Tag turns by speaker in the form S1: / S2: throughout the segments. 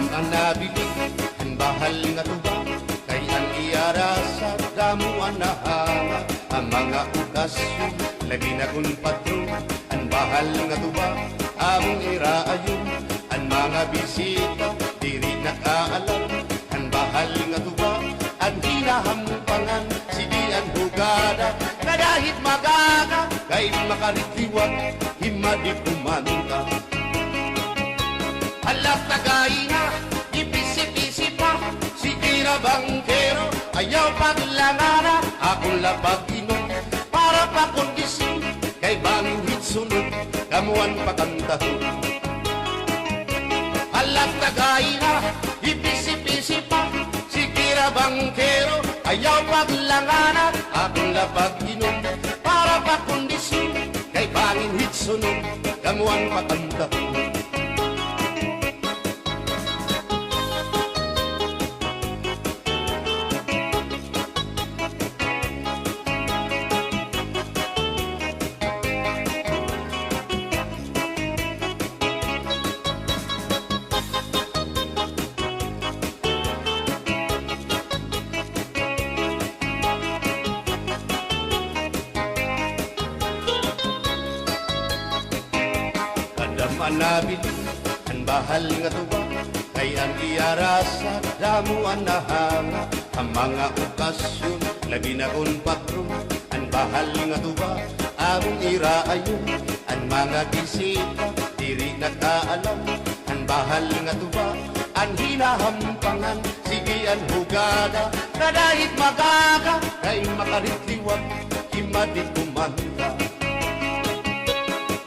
S1: ang nabili, ang bahal nga tuba, kay ang iyara sa damuan na hanga. Ang mga okasyon, lagi na kung patron, ang bahal nga tuba, among iraayon. Ang mga bisita, diri nakaalam, ang bahal nga tuba, ang hinahampangan, sige ang hugada, kadahit magaga, kay makaritiwag, himadi kumanta. Alat tagay na, ipisi-pisi pa, sige na bangkero, ayaw paglangana, akong lapag inom, para pa kondisyon, kay bangwit sunod, kamuan pakantahon. Alat tagay na, ipisi-pisi pa, sige na bangkero, ayaw paglangana, akong lapag inom, para pa kondisyon, kay bangwit sunod, kamuan pakantahon. Nabili, ang bahal nga tuba, kay ang iyara sa damuan na hanga. Ang mga okasyon, labi na kung patron, ang bahal nga tuba, among iraayon. Ang mga bisita, diri nakaalam, ang bahal nga tuba, ang hinahampangan, sige ang hugada, kadahit magaga, kay makaritiwag, himadi kumanta.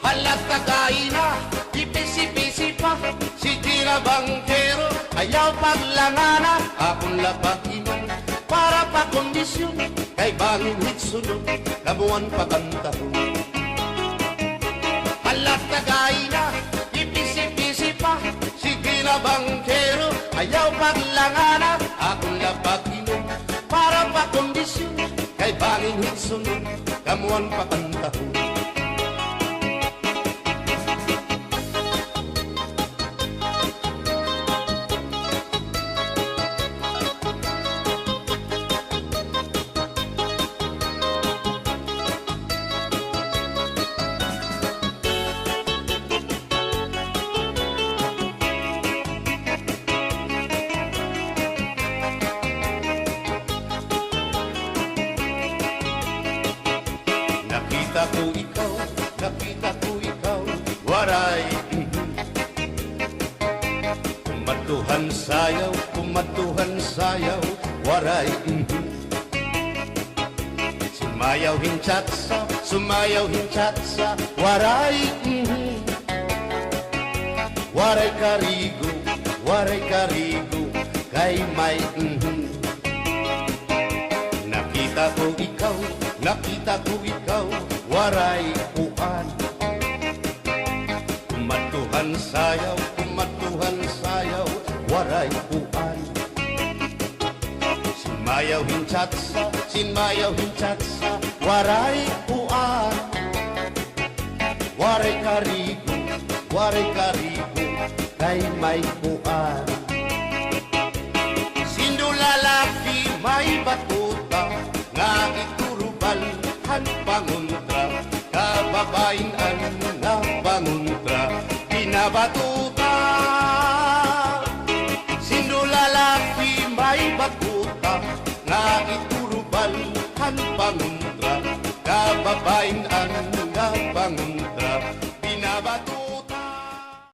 S1: Halat tagay na, ipisi-pisi pa, sige na bangkero, ayaw paglangana, akong lapag inom, para pa kondisyon, kay bangwit sunod, kamuan pakantahon. Halat tagay na, ipisi-pisi pa, sige na bangkero, ayaw paglangana, akong lapag inom, para pa kondisyon, kay bangwit sunod, kamuan pakantahon. Nakita ko ikaw, waray. Kumatuhan sayaw, waray. Sumayaw hinchatsa, waray. Waray karigo, kay may. Nakita ko ikaw, waray uan. Kumatuhan sayaw, waray uan. Sinmayaw hinchatsa, waray uan. Waray karigo, kay may uan. Sindulalaki may batuta, nga iturubal han panguntra, kababayan na panguntra, pinabatuta. Sindulalaki may batuta, nga iturubal han panguntra,